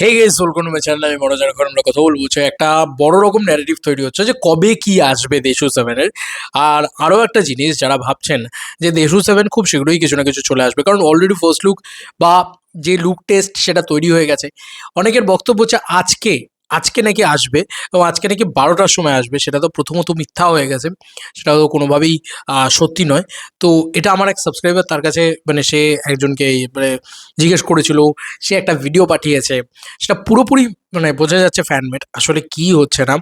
Hey guys, welcome to my channel. আমি মনোজ। এখন আমরা কথা বলবো যে একটা বড় রকম ন্যারেটিভ তৈরি হচ্ছে যে কবে কি আসবে দেশু সেভেনের। আর আরও একটা জিনিস, যারা ভাবছেন যে দেশু সেভেন খুব শীঘ্রই কিছু না কিছু চলে আসবে, কারণ অলরেডি ফার্স্ট লুক বা যে লুক টেস্ট সেটা তৈরি হয়ে গেছে। অনেকের বক্তব্য হচ্ছে আজকে আজকে নাকি আসবে, এবং আজকে নাকি 12টার সময় আসবে। সেটা তো প্রথমত মিথ্যা হয়ে গেছে, সেটা তো কোনোভাবেই সত্যি নয়। তো এটা আমার এক সাবস্ক্রাইবার, তার কাছে মানে সে একজনকে মানে জিজ্ঞেস করেছিল, সে একটা ভিডিও পাঠিয়েছে, সেটা পুরোপুরি মানে বোঝা যাচ্ছে ফ্যানমেড। আসলে কি হচ্ছে না,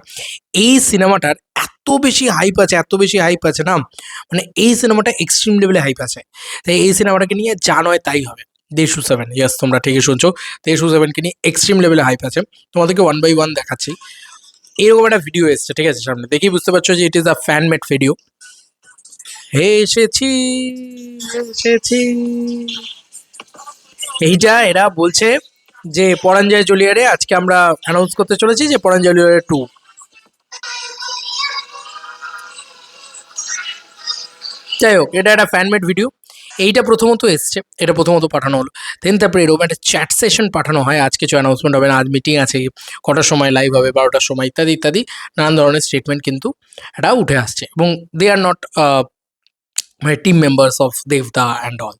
এই সিনেমাটার এত বেশি হাইপ আছে, এত বেশি হাইপ আছে না, মানে এই সিনেমাটা এক্সট্রিম লেভেলে হাইপ আছে। তাই এই সিনেমাটাকে নিয়ে যা নয় তাই হবে। দেশু সেভেন, ইয়েস তোমরা ঠিকই শুনছো, দেশু সেভেনকে নিয়ে এক্সট্রিম লেভেলে হাইপ আছে। তোমাদেরকে ওয়ান বাই ওয়ান দেখাচ্ছি। এরকম একটা ভিডিও এসছে, ঠিক আছে, সামনে দেখেই বুঝতে পারছো যে it is a fan made video. হে এসেছি, এসেছি, এইটা এরা বলছে যে পরাঞ্জয় জলিয়ারে আজকে আমরা অ্যানাউন্স করতে চলেছি যে পরাঞ্জয় জলিয়ারে 2। যাই হোক, এটা একটা ফ্যানমেড ভিডিও। এইটা প্রথমত এসছে, এটা প্রথমত পাঠানো হলো। দেন তারপরে এরকম একটা চ্যাট সেশন পাঠানো হয়, আজ কিছু অ্যানাউন্সমেন্ট হবে না, আজ মিটিং আছে, কটার সময় লাইভ হবে, 12টার সময়, ইত্যাদি ইত্যাদি নানান ধরনের স্টেটমেন্ট কিন্তু এটা উঠে আসছে। এবং দে আর নট মানে টিম মেম্বার্স অফ দেবদা অ্যান্ড অল।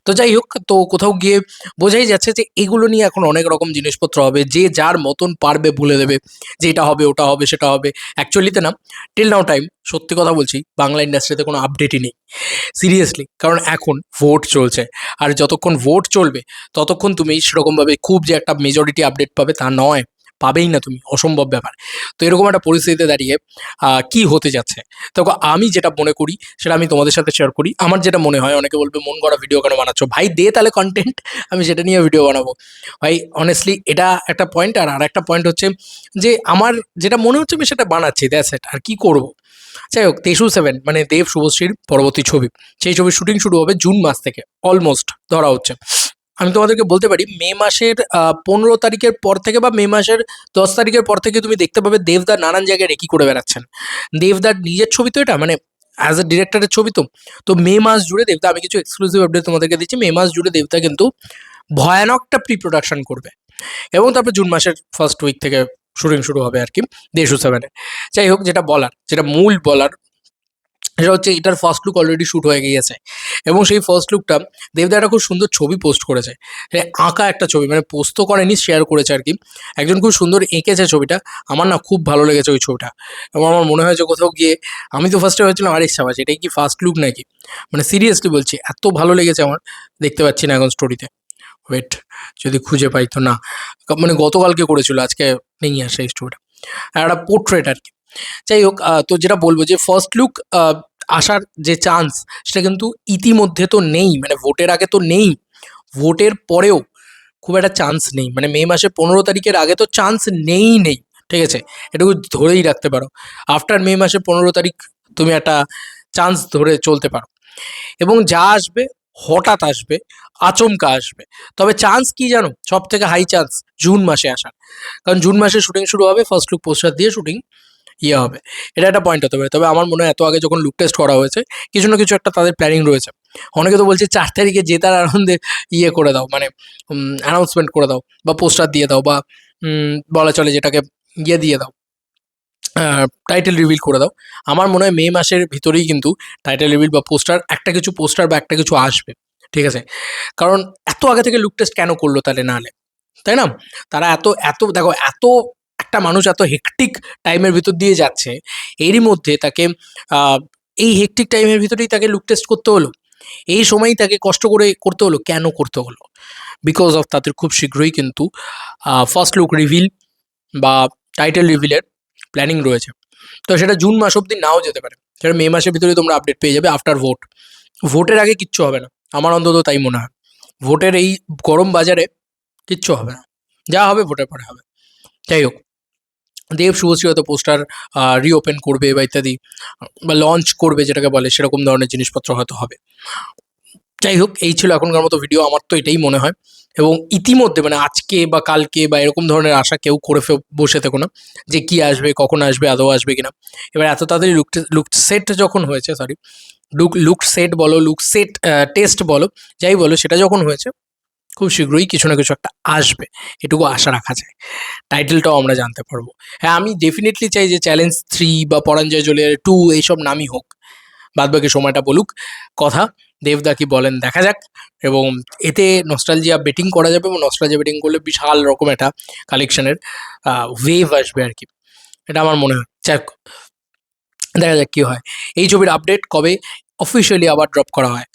তো যাই হোক, তো কোথাও গিয়ে বোঝাই যাচ্ছে যে এগুলো নিয়ে এখন অনেক রকম জিনিসপত্র হবে, যে যার মতন পারবে বলে দেবে যে এটা হবে, ওটা হবে, সেটা হবে। অ্যাকচুয়ালিতে না, টিল নাও টাইম, সত্যি কথা বলছি, বাংলা ইন্ডাস্ট্রিতে কোনো আপডেটই নেই সিরিয়াসলি। কারণ এখন ভোট চলছে, আর যতক্ষণ ভোট চলবে ততক্ষণ তুমি সেরকমভাবে খুব যে একটা মেজরিটি আপডেট পাবে তা নয়, পাবেই না তুমি, অসম্ভব ব্যাপার। তো এরকম একটা পরিস্থিতিতে দাঁড়িয়ে কি হতে যাচ্ছে, তখন আমি যেটা মনে করি সেটা আমি তোমাদের সাথে শেয়ার করি। আমার যেটা মনে হয়, অনেকে বলবে মন গড়া ভিডিও কেন বানাচ্ছ ভাই, দে তাহলে কন্টেন্ট, আমি সেটা নিয়ে ভিডিও বানাবো। ভাই অনেস্টলি এটা একটা পয়েন্ট। আর একটা পয়েন্ট হচ্ছে যে আমার যেটা মনে হচ্ছে আমি সেটা বানাচ্ছি, দ্যাটস ইট, আর কি করব। যাই হোক, দেশু সেভেন মানে দেব শুভশ্রীর পরবর্তী ছবি, সেই ছবির শুটিং শুরু হবে জুন মাস থেকে, অলমোস্ট ধরা হচ্ছে। আমি তোমাদেরকে বলতে পারি মে মাসের 15 তারিখের পর থেকে বা মে মাসের 10 তারিখের পর থেকে তুমি দেখতে পাবে দেবদা নানান জায়গায় রেকি করে বেড়াচ্ছেন। দেবদার নিজের ছবি তো এটা, মানে অ্যাজ এ ডিরেক্টরের ছবি তো। তো মে মাস জুড়ে দেবদা, আমি কিছু এক্সক্লুসিভ আপডেট তোমাদেরকে দিচ্ছি, মে মাস জুড়ে দেবদা কিন্তু ভয়ানকটা প্রি প্রোডাকশন করবে। এবং তারপর জুন মাসের ফার্স্ট উইক থেকে শুটিং শুরু হবে আর কি দেশু সেভেনের। যাই হোক, যেটা বলার, যেটা মূল বলার, সেটা হচ্ছে এটার ফার্স্ট লুক অলরেডি শ্যুট হয়ে গিয়েছে। এবং সেই ফার্স্ট লুকটা দেবদা একটা খুব সুন্দর ছবি পোস্ট করেছে, আঁকা একটা ছবি, মানে পোস্ট তো করেনি, শেয়ার করেছে আর কি। একজন খুব সুন্দর এঁকেছে ছবিটা, আমার না খুব ভালো লেগেছে ওই ছবিটা। এবং আমার মনে হয় যে কোথাও গিয়ে, আমি তো ফার্স্টে ভাবছিলাম আরে সাবাস, এটাই কি ফার্স্ট লুক নাকি, মানে সিরিয়াসলি বলছি, এত ভালো লেগেছে আমার। দেখতে পাচ্ছি না এখন স্টোরিতে, ওয়েট, যদি খুঁজে পাই তো না, মানে গতকালকে করেছিল, আজকে নেই আর সেই স্টোরিটা, আর একটা পোর্ট্রেট আর কি। যাই হোক, তো যেটা বলবো যে ফার্স্ট লুক আসার যে চান্স, সেটা কিন্তু ইতিমধ্যে তো নেই, মানে ভোটের আগে তো নেই, ভোটের পরেও খুব একটা চান্স নেই, মানে মে মাসের 15 তারিখের আগে তো চান্স নেই নেই, ঠিক আছে, এটুকু ধরেই রাখতে পারো। আফটার মে মাসের 15 তারিখ তুমি একটা চান্স ধরে চলতে পারো। এবং যা আসবে হঠাৎ আসবে, আচমকা আসবে। তবে চান্স কি জানো, সব থেকে হাই চান্স জুন মাসে আসার, কারণ জুন মাসে শুটিং শুরু হবে, ফার্স্ট লুক পোস্টার দিয়ে শুটিং হবে। এটা একটা পয়েন্ট হতে পারে। তবে আমার মনে হয় এত আগে যখন লুক টেস্ট করা হয়েছে, কিছু না কিছু একটা তাদের প্ল্যানিং রয়েছে। অনেকে তো বলছে 4 তারিখে জেতার আনন্দে করে দাও, মানে অ্যানাউন্সমেন্ট করে দাও, বা পোস্টার দিয়ে দাও, বা বলা চলে যেটাকে দিয়ে দাও, টাইটেল রিভিল করে দাও। আমার মনে হয় মে মাসের ভিতরেই কিন্তু টাইটেল রিভিল বা পোস্টার, একটা কিছু পোস্টার বা একটা কিছু আসবে, ঠিক আছে। কারণ এত আগে থেকে লুক টেস্ট কেন করলো তাহলে, নাহলে, তাই না? তারা এত এত দেখো, এত একটা মানুষ এত হেক্টিক টাইমের ভিতর দিয়ে যাচ্ছে, এরই মধ্যে তাকে আহ, এই হেক্টিক টাইমের ভিতরেই তাকে লুক টেস্ট করতে হলো, এই সময়ই তাকে কষ্ট করে করতে হলো, কেন করতে হলো? বিকজ অফ তাদের খুব শীঘ্রই কিন্তু ফার্স্ট লুক রিভিল বা টাইটেল রিভিলের প্ল্যানিং রয়েছে। তো সেটা জুন মাস অব্দি নাও যেতে পারে, সেটা মে মাসের ভিতরে তোমরা আপডেট পেয়ে যাবে আফটার ভোট। ভোটের আগে কিচ্ছু হবে না, আমার অন্তত তাই মনে হয়। ভোটের এই গরম বাজারে কিচ্ছু হবে না, যা হবে ভোটের পরে হবে। যাই হোক, দেব শুভশ্রী হয়তো পোস্টার রিওপেন করবে বা ইত্যাদি, বা লঞ্চ করবে যেটাকে বলে, সেরকম ধরনের জিনিসপত্র হয়তো হবে। যাই হোক, এই ছিল এখনকার মতো ভিডিও, আমার তো এটাই মনে হয়। এবং ইতিমধ্যে মানে আজকে বা কালকে বা এরকম ধরনের আশা কেউ করে বসে থেকো না যে কি আসবে, কখন আসবে, আদৌ আসবে কিনা। এবার এত তাড়াতাড়ি লুক সেট যখন হয়েছে, সরি, লুক সেট বলো, লুক সেট টেস্ট বলো, যাই বলো, সেটা যখন হয়েছে, খুব শীঘ্রই কিছু না কিছু একটা আসবে, এটুকু আশা রাখা যায়। টাইটেলটাও আমরা জানতে পারবো। হ্যাঁ, আমি ডেফিনেটলি চাই যে চ্যালেঞ্জ 3 বা পরাঞ্জয় জলিয়ার 2 এইসব নামই হোক। বাদবাকি সময়টা বলুক কথা। দেবদা কি বলেন দেখা যাক। এবং এতে নস্টালজিয়া বেটিং করা যাবে, এবং নস্টালজিয়া বেটিং করলে বিশাল রকম একটা কালেকশনের ওয়েভ আসবে আর কি, এটা আমার মনে হয়। যাক, দেখা যাক কি হয়। এই ছবির আপডেট কবে অফিসিয়ালি আবার ড্রপ করা হয়,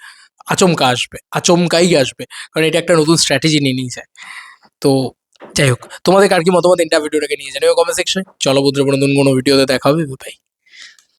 আচমকা আসবে, আচমকাই আসবে, কারণ এটা একটা নতুন স্ট্র্যাটেজি নিয়ে নিয়েছে। তো যাই হোক, তোমাদের কার কি মতামত ভিডিওটাকে নিয়ে জানিও কমেন্ট সেকশনে। চলো বন্ধুরা, নতুন কোনো ভিডিওতে দেখা হবে। বাই।